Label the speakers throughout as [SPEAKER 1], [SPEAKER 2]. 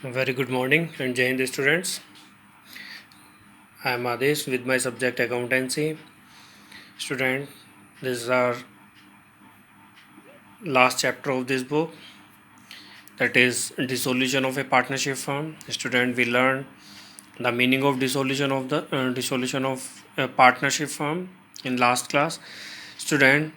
[SPEAKER 1] Very good morning and Jai Hind students. I am Adesh with my subject Accountancy. Student, this is our last chapter of this book, that is Dissolution of a Partnership Firm. Student, we learned the meaning of dissolution of a partnership firm in last class. Student,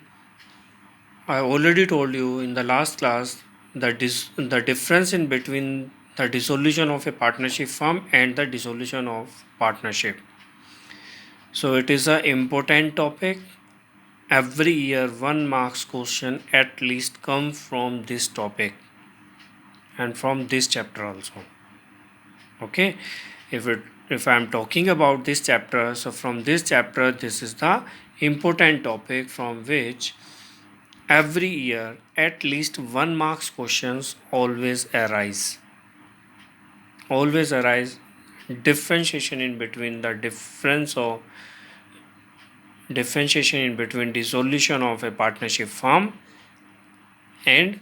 [SPEAKER 1] I already told you in the last class that the difference in between the dissolution of a partnership firm and the dissolution of partnership. So it is an important topic. Every year, 1 marks question at least come from this topic and from this chapter also. Okay, if I am talking about this chapter, so from this chapter, this is the important topic from which every year at least 1 marks questions always arise. Always arise. Differentiation in between dissolution of a partnership firm and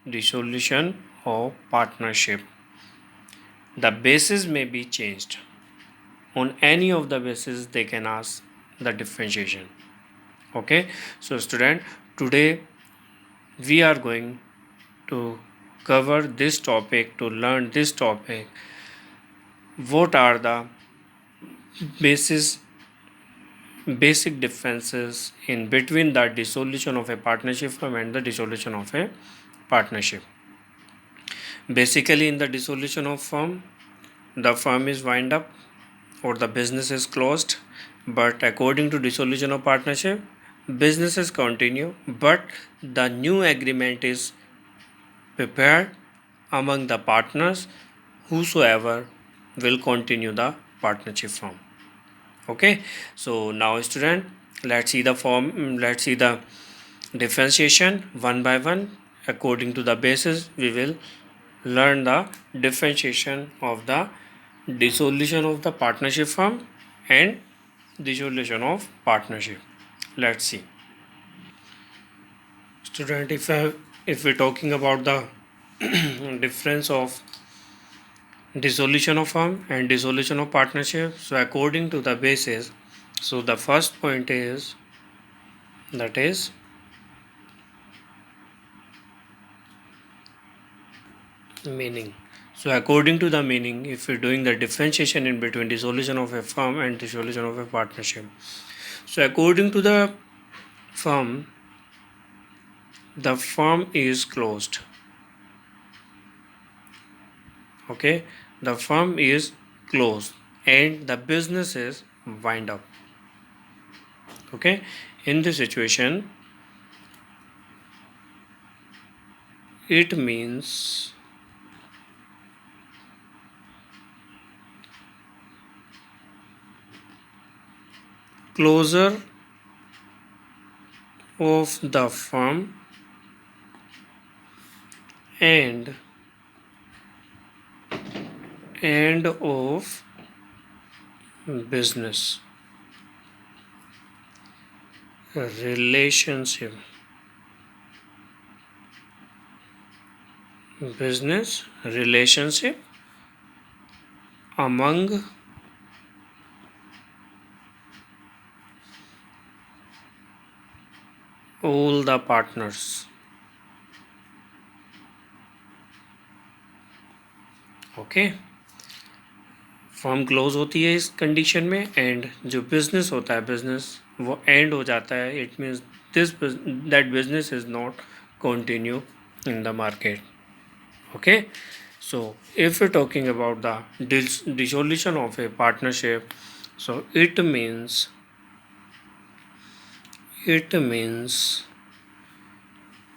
[SPEAKER 1] dissolution of partnership. The basis may be changed. On any of the basis they can ask the differentiation. Okay, so student, today we are going to cover this topic, to learn this topic. What are the basic differences in between the dissolution of a partnership firm and the dissolution of a partnership? Basically, in the dissolution of firm, the firm is wind up or the business is closed, but according to dissolution of partnership, businesses continue, but the new agreement is prepared among the partners whosoever will continue the partnership firm. Okay, so now student, let's see the differentiation one by one. According to the basis, we will learn the differentiation of the dissolution of the partnership firm and dissolution of partnership. Let's see. Student, if we're talking about the difference of dissolution of firm and dissolution of partnership, so according to the basis, so the first point is, that is meaning. So according to the meaning, if we're doing the differentiation in between dissolution of a firm and dissolution of a partnership, so according to the firm is closed. Okay, the firm is closed and the business is wind up. Okay, in this situation, it means closure of the firm and of business relationship among all the partners. Okay, firm close होती है इस condition में and जो business होता है business वो and हो जाता है. It means that business is not continue in the market. Okay, so if we're talking about the dissolution of a partnership, so it means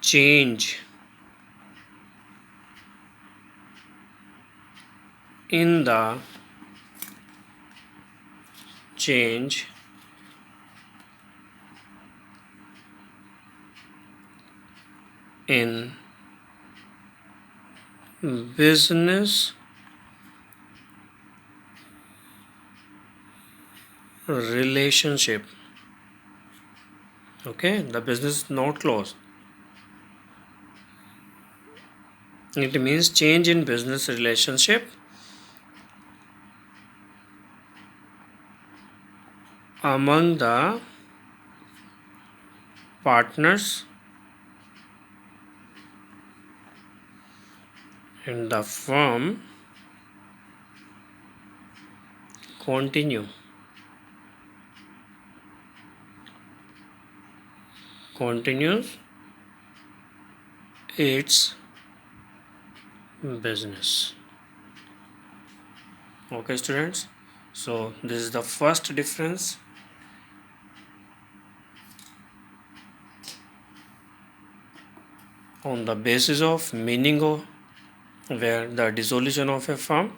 [SPEAKER 1] change in the business relationship. Okay, the business is not closed. It means change in business relationship among the partners in the firm continues its business. Okay, students, so this is the first difference. On the basis of meaning of where the dissolution of a firm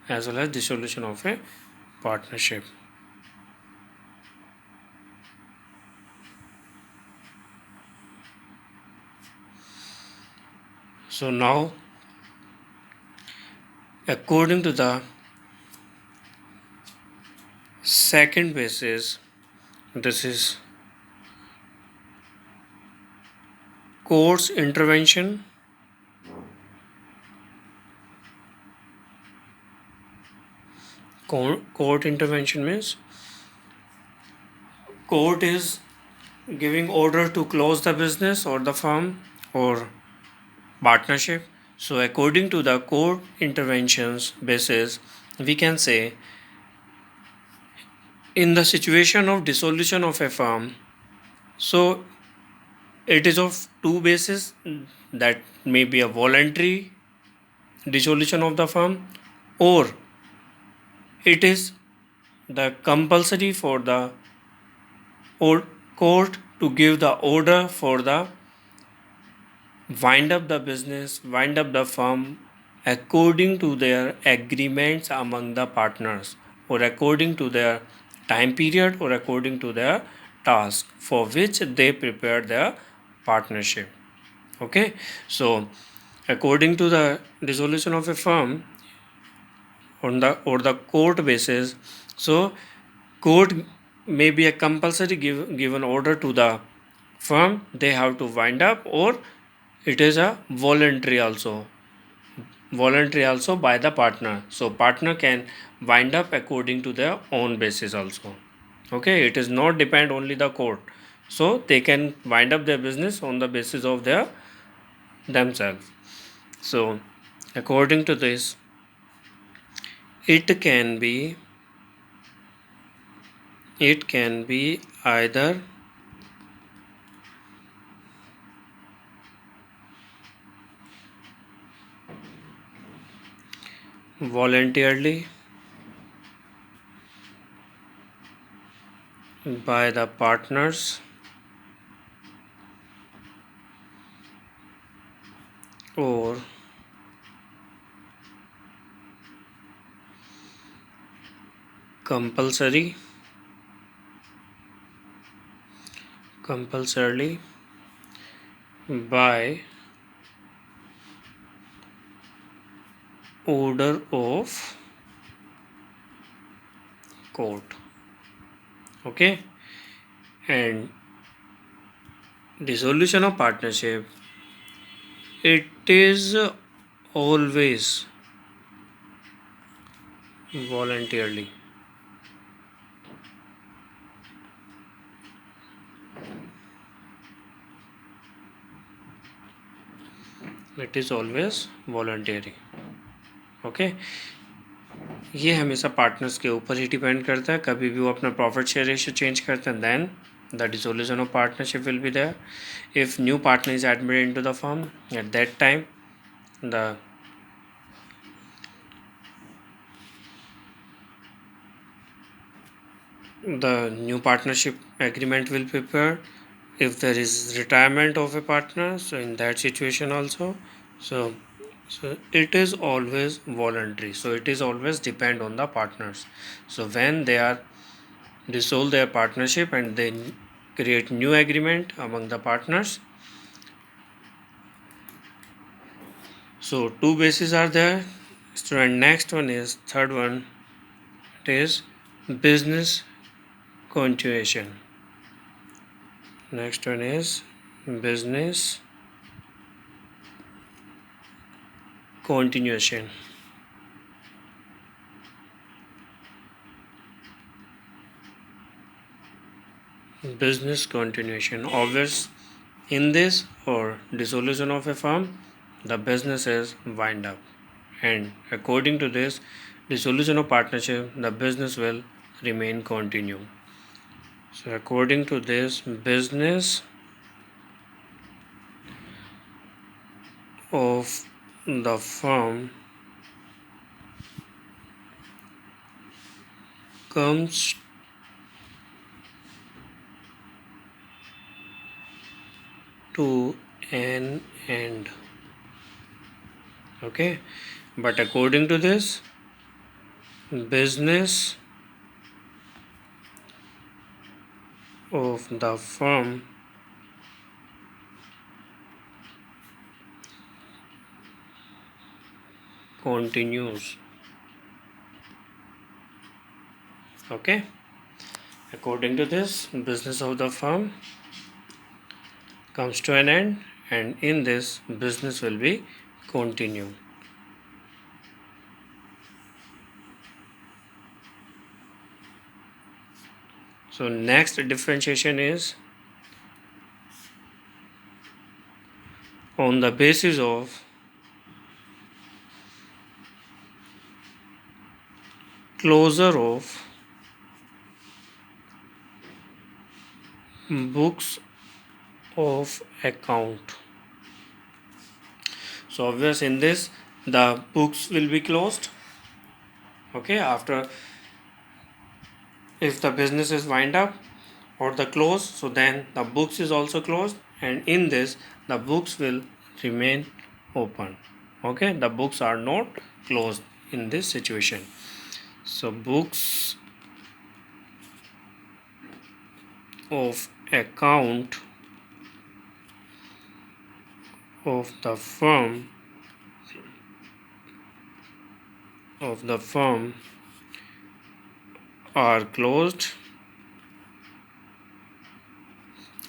[SPEAKER 1] as well as dissolution of a partnership. So now, according to the second basis, this is court's intervention. Court intervention means court is giving order to close the business or the firm or partnership. So according to the court interventions basis, we can say in the situation of dissolution of a firm, so it is of two bases, that may be a voluntary dissolution of the firm, or it is the compulsory for the court to give the order for the wind up the business, wind up the firm according to their agreements among the partners, or according to their time period, or according to their task for which they prepared their partnership. Okay, so according to the dissolution of a firm on the or the court basis, so court may be a compulsory given order to the firm, they have to wind up, or it is a voluntary also by the partner. So partner can wind up according to their own basis also. Okay, it is not depend only the court, so they can wind up their business on the basis of their themselves. So according to this, it can be either voluntarily by the partners, or compulsorily by order of court. Okay, and dissolution of partnership, it is always voluntarily. It is always voluntary. Okay, ये हमेशा partners के ऊपर ही depend करता है. कभी भी वो अपना प्रॉफिट शेयर रेशियो चेंज करते हैं, then the dissolution of partnership will be there. If new partner is admitted into the firm, at that time the new partnership agreement will prepare. If there is retirement of a partner, so in that situation also, so it is always voluntary, so it is always depend on the partners. So when they are dissolve their partnership and they create new agreement among the partners, so two bases are there. Student, next one is third one, it is business continuation. Next one is business continuation. Business continuation. Obvious in this or dissolution of a firm, the business is wind up. And according to this dissolution of partnership, the business will remain continue. So according to this, business of the firm comes to an end. Okay, but according to this, business of the firm continues. Okay, according to this, business of the firm comes to an end, and in this, business will be continue. So next differentiation is on the basis of closure of books of account. So obvious in this, the books will be closed. Okay, after if the business is wind up or the close, so then the books is also closed, and in this the books will remain open. Okay, the books are not closed in this situation. So books of account of the firm are closed,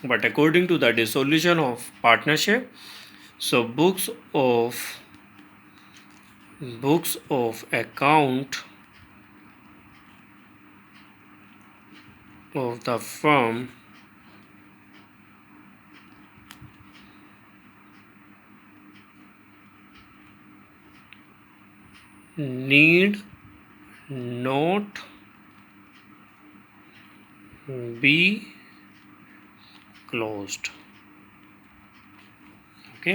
[SPEAKER 1] but according to the dissolution of partnership, so books of account of the firm need not be closed. Okay,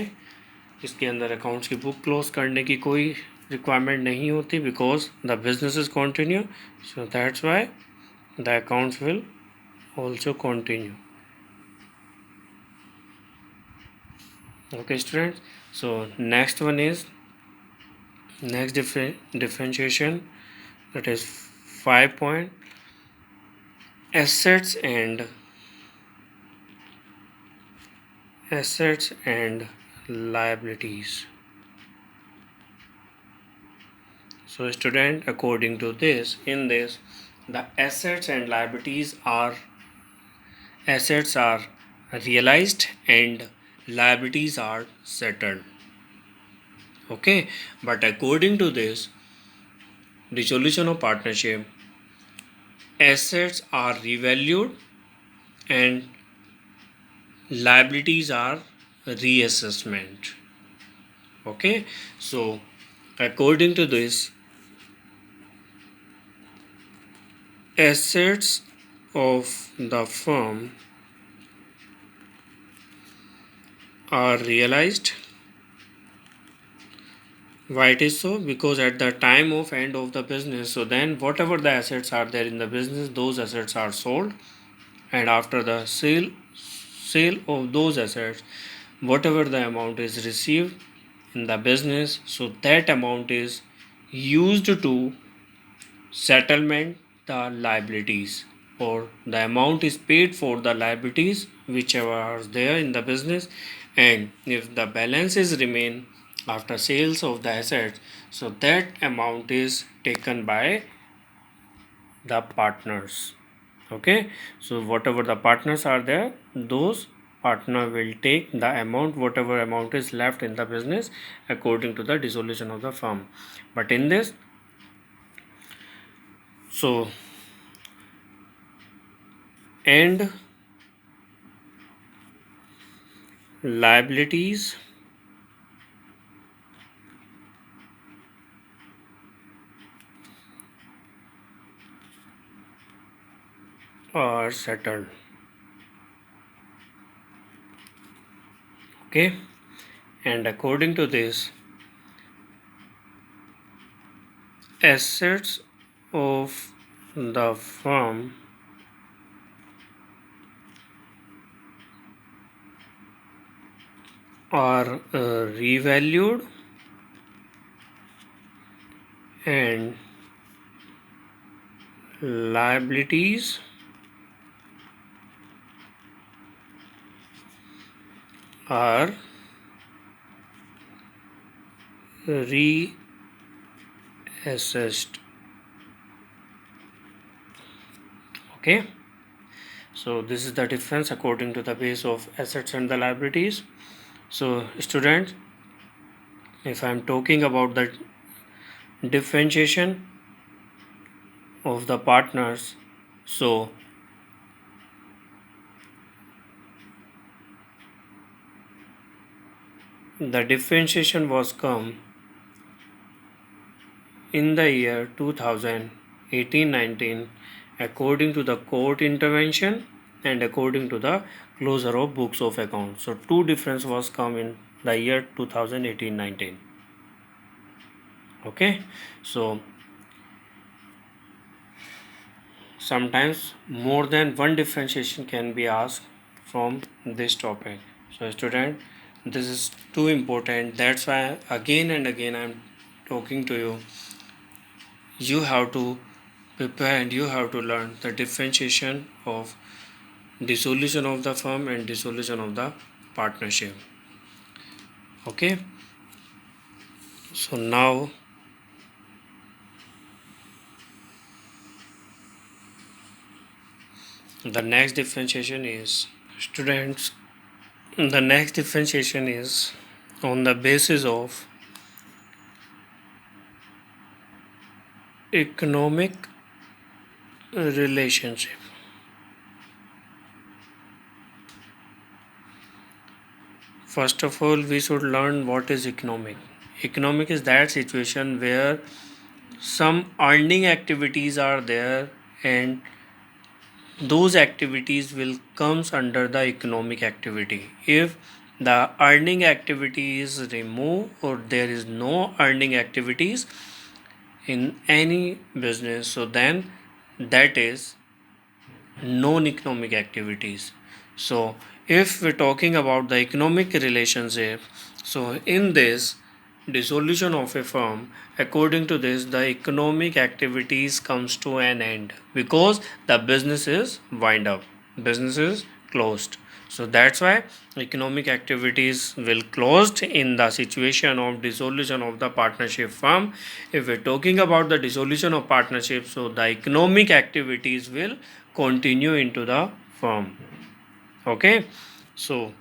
[SPEAKER 1] इसके अंदर accounts की book close करने की कोई requirement नहीं होती because the business is continue, so that's why the accounts will also continue. Okay students, so next one is next differentiation, that is 5 point, assets and liabilities. So student, according to this, in this the assets and liabilities are realized and liabilities are settled. Okay, but according to this dissolution of partnership, assets are revalued and liabilities are reassessment. Okay, so according to this, assets of the firm are realized. Why it is so? Because at the time of end of the business, so then whatever the assets are there in the business, those assets are sold, and after the sale of those assets, whatever the amount is received in the business, so that amount is used to settlement the liabilities, or the amount is paid for the liabilities whichever are there in the business, and if the balances remain after sales of the assets, so that amount is taken by the partners. Okay, so whatever the partners are there, those partner will take the amount, whatever amount is left in the business, according to the dissolution of the firm. But in this, so and liabilities are settled. Okay, and according to this, assets of the firm are revalued and liabilities are reassessed. Okay, so this is the difference according to the base of assets and the liabilities. So students, if I am talking about the differentiation of the partners, so the differentiation was come in the year 2018-19 according to the court intervention and according to the closure of books of accounts. So two difference was come in the year 2018-19. Okay, so sometimes more than one differentiation can be asked from this topic. So student, this is too important, that's why again and again I am talking to you. You have to prepare and you have to learn the differentiation of dissolution of the firm and dissolution of the partnership. Okay, so now the next differentiation is, students, the next differentiation is on the basis of economic relationship. First of all, we should learn what is economic. Economic is that situation where some earning activities are there and those activities will comes under the economic activity. If the earning activity is removed or there is no earning activities in any business, so then that is non-economic activities. So if we're talking about the economic relationship, so in this dissolution of a firm, according to this the economic activities comes to an end because the business is wind up, business is closed. So that's why economic activities will closed in the situation of dissolution of the partnership firm. If we're talking about the dissolution of partnership, so the economic activities will continue into the firm. Okay, so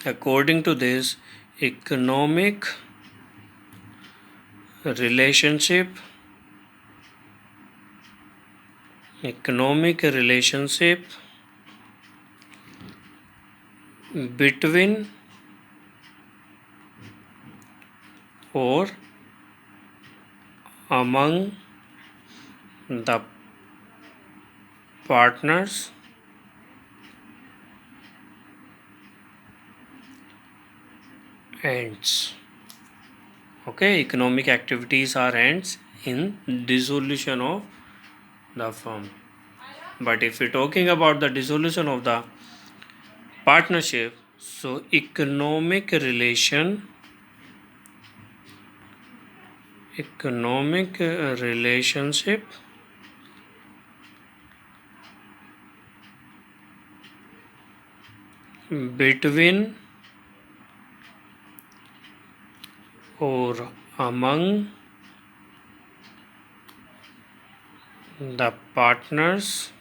[SPEAKER 1] according to this economic relationship, economic relationship between or among the partners ends. Okay, economic activities are ends in dissolution of the firm. But if we're talking about the dissolution of the partnership, so economic relationship between or among the partners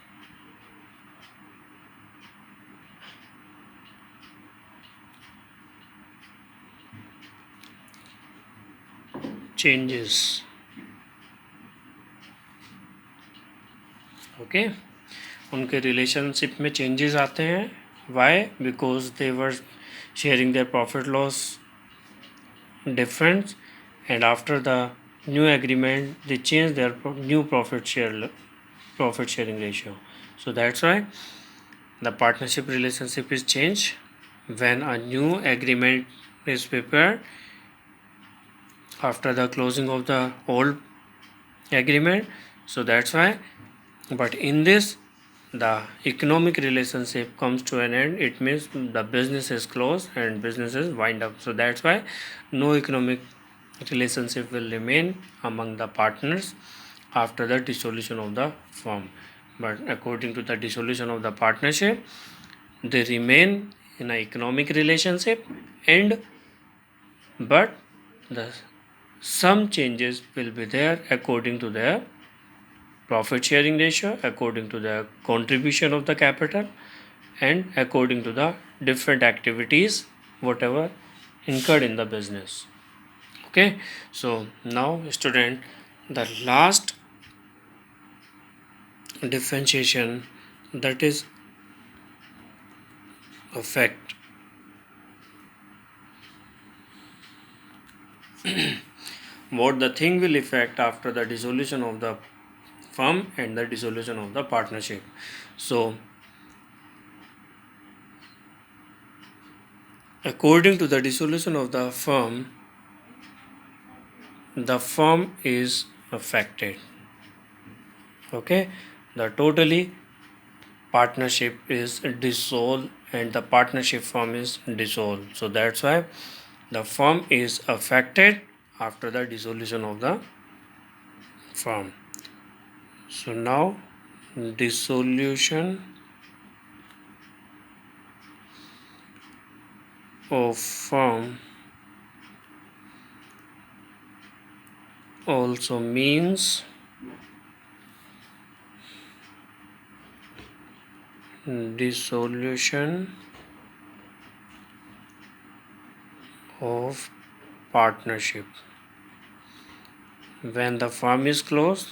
[SPEAKER 1] changes. Okay उनके relationship में changes आते हैं. Why? Because they were sharing their profit loss difference, and after the new agreement they change their new profit sharing ratio. So that's why the partnership relationship is changed when a new agreement is prepared after the closing of the old agreement. So that's why, but in this the economic relationship comes to an end. It means the business is closed and businesses wind up. So that's why no economic relationship will remain among the partners after the dissolution of the firm. But according to the dissolution of the partnership, they remain in an economic relationship, and but the some changes will be there according to their profit sharing ratio, according to the contribution of the capital, and according to the different activities whatever incurred in the business. Okay, so now student, the last differentiation, that is effect. What the thing will affect after the dissolution of the firm and the dissolution of the partnership. So according to the dissolution of the firm is affected. Okay, the totally partnership is dissolved and the partnership firm is dissolved. So that's why the firm is affected after the dissolution of the firm. So now dissolution of firm also means dissolution of partnership. When the firm is closed,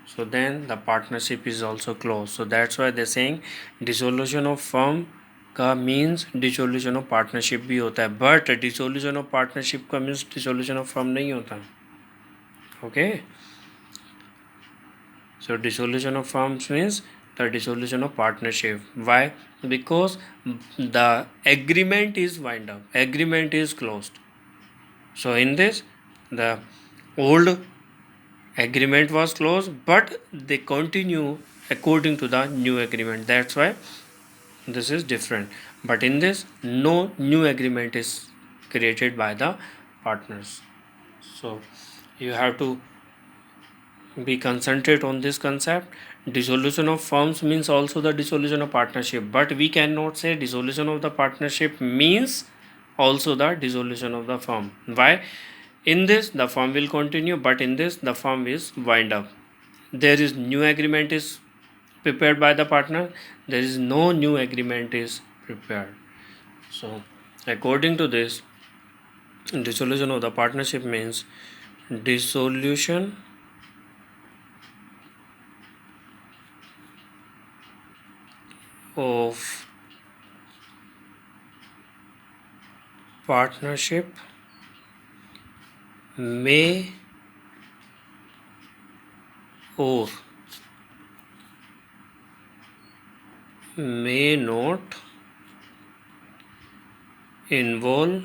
[SPEAKER 1] so then the partnership is also closed. So that's why they're saying dissolution of firm का means dissolution of partnership भी होता है, but dissolution of partnership का means dissolution of firm नहीं होता. Okay, so dissolution of firms means the dissolution of partnership. Why? Because the agreement is wind up, agreement is closed. So in this, the old agreement was closed, but they continue according to the new agreement. That's why this is different. But in this, no new agreement is created by the partners. So you have to be concentrate on this concept. Dissolution of firms means also the dissolution of partnership, but we cannot say dissolution of the partnership means also the dissolution of the firm. Why? In this the firm will continue, but in this the firm is wind up. There is new agreement is prepared by the partner, there is no new agreement is prepared. So according to this, dissolution of the partnership means dissolution of partnership may or may not involve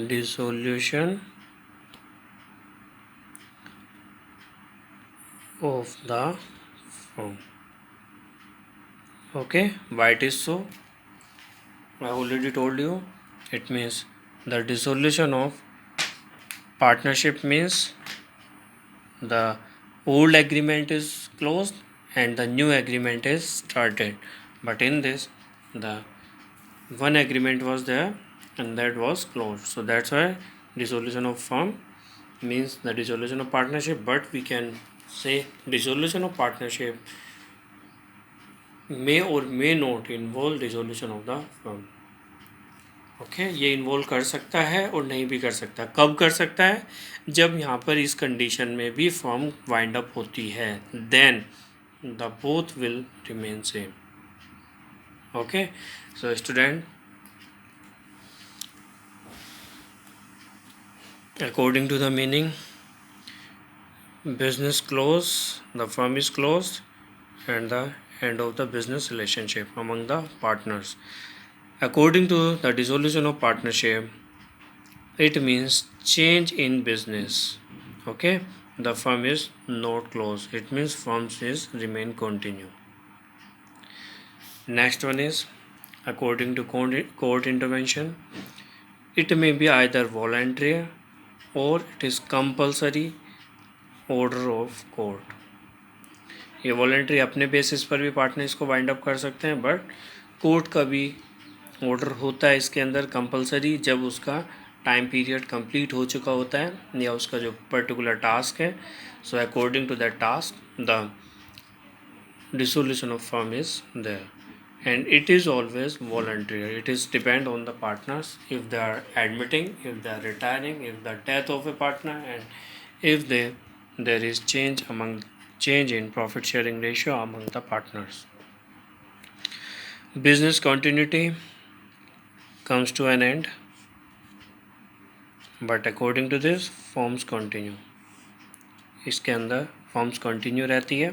[SPEAKER 1] dissolution of the firm. Okay, why it is so? I already told you. It means the dissolution of partnership means the old agreement is closed and the new agreement is started. But in this, the one agreement was there and that was closed. So that's why dissolution of firm means the dissolution of partnership. But we can say dissolution of partnership may or may not involve dissolution of the firm. Okay ये involve कर सकता है और नहीं भी कर सकता। कब कर सकता है? जब यहाँ पर इस कंडीशन में भी फर्म वाइंड अप होती है, then the both will remain same. Okay, so student, according to the meaning, business close, the firm is closed, and the end of the business relationship among the partners. According to the dissolution of partnership, it means change in business. Okay, the firm is not closed, it means firms is remain continue. Next one is according to court intervention, it may be either voluntary or it is compulsory order of court. ये voluntary अपने basis पर भी partner इसको wind up कर सकते हैं, but court का भी ऑर्डर होता है इसके अंदर कंपलसरी, जब उसका टाइम पीरियड कंप्लीट हो चुका होता है या उसका जो पर्टिकुलर टास्क है। So according to that task the dissolution of firm is there and it is always voluntary. It is depend on the partners, if they are admitting, if they are retiring, if the death of a partner, and if there is change in profit sharing ratio among the partners. Business continuity comes to an end, but according to this firms continue. इसके अंदर firms continue रहती है.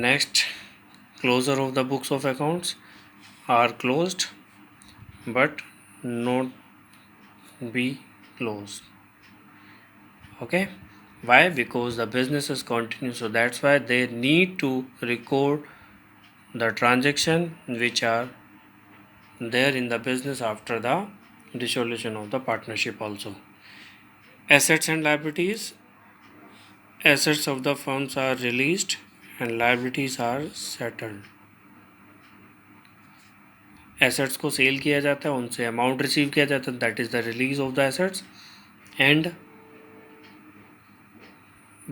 [SPEAKER 1] Next, closure of the books of accounts are closed but not be closed. Okay, why? Because the business is continue, so that's why they need to record the transaction which are there in the business after the dissolution of the partnership also. Assets and liabilities, assets of the firms are released and liabilities are settled. assets को cell किया जाता है, उनसे amount receive किया जाता है, that is the release of the assets, and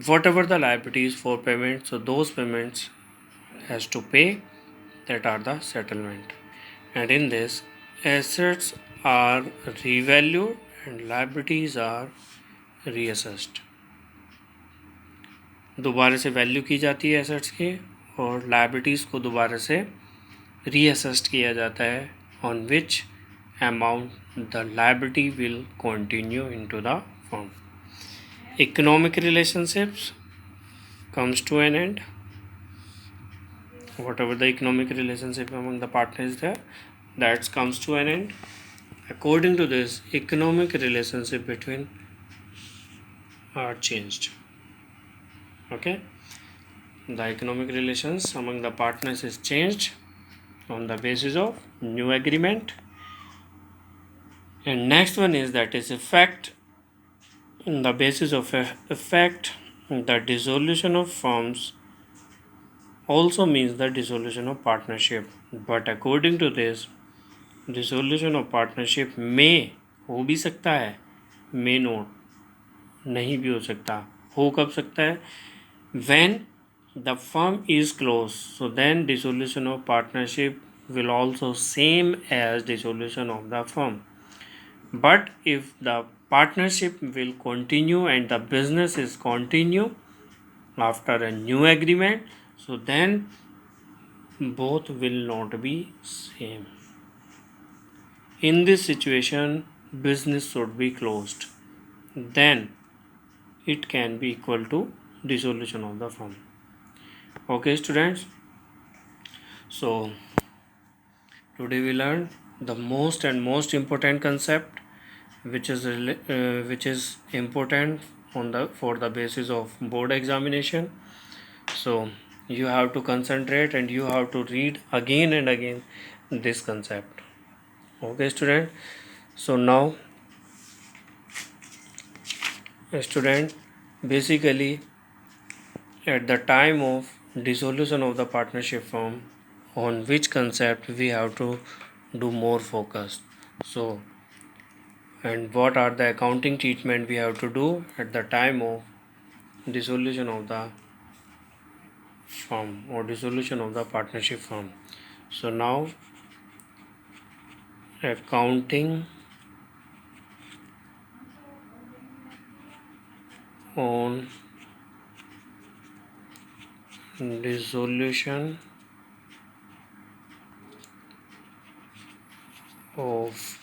[SPEAKER 1] whatever the liabilities for payment, so those payments has to pay, that are the settlement. And in this, assets are revalued and liabilities are reassessed. दोबारा से value की जाती है assets की और liabilities को दोबारा से रीअसेस्ड किया जाता है, on which amount the liability will continue into the firm. Economic relationships comes to an end. Whatever the economic relationship among the partners there, that comes to an end. According to this, economic relationship between are changed. Okay, the economic relations among the partners is changed on the basis of new agreement. And next one is that is effect. On the basis of effect, the dissolution of firms also means the dissolution of partnership. But according to this, dissolution of partnership may हो भी सकता है, may not नहीं भी हो सकता. हो कब सकता है? When the firm is closed, so then dissolution of partnership will also same as dissolution of the firm. But if the partnership will continue and the business is continue after a new agreement, so then both will not be same. In this situation, business should be closed, then it can be equal to dissolution of the firm. Okay students, so today we learned the most important concept which is important for the basis of board examination. So you have to concentrate and you have to read again and again this concept. Okay student, so now student, basically at the time of dissolution of the partnership firm, on which concept we have to do more focus. So and what are the accounting treatment we have to do at the time of dissolution of the firm or dissolution of the partnership firm. So now accounting on dissolution of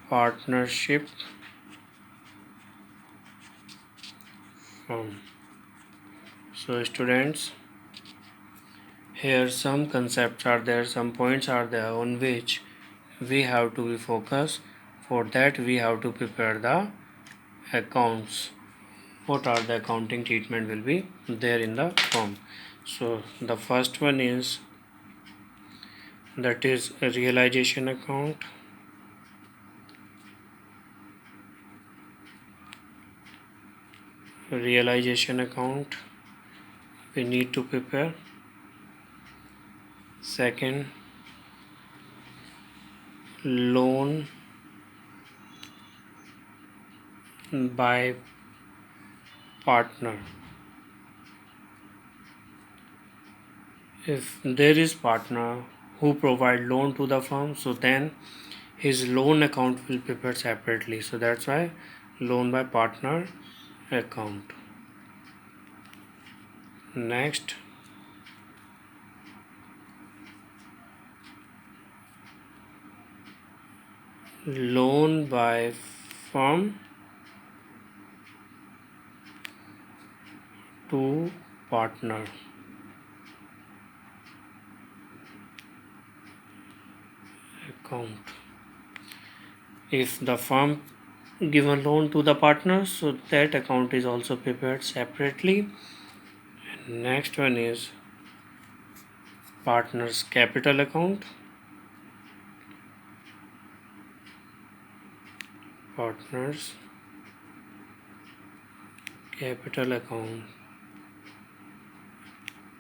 [SPEAKER 1] partnership firm. So students, here some concepts are there, some points are there on which we have to be focused. For that we have to prepare the accounts. What are the accounting treatment will be there in the firm. So the first one is, that is a realization account. Realization account we need to prepare. Second, loan by partner. If there is partner who provide loan to the firm, so then his loan account will prepare separately. So that's why loan by partner account. Next, loan by firm to partner account. If the firm give a loan to the partner, so that account is also prepared separately. Next one is partner's capital account. Partner's capital account.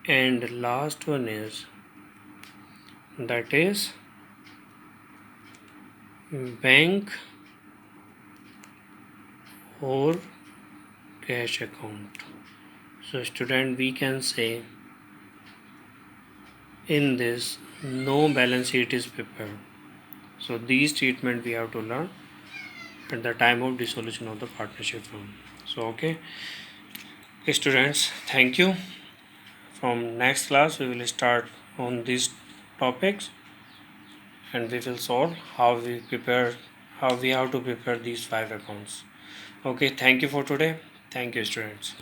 [SPEAKER 1] And last one is, that is bank or cash account. So student, we can say in this no balance sheet is prepared. So these treatment we have to learn at the time of dissolution of the partnership firm. So okay students, thank you. From next class we will start on these topics and we will solve how we have to prepare these 5 accounts. Okay, thank you for today. Thank you students.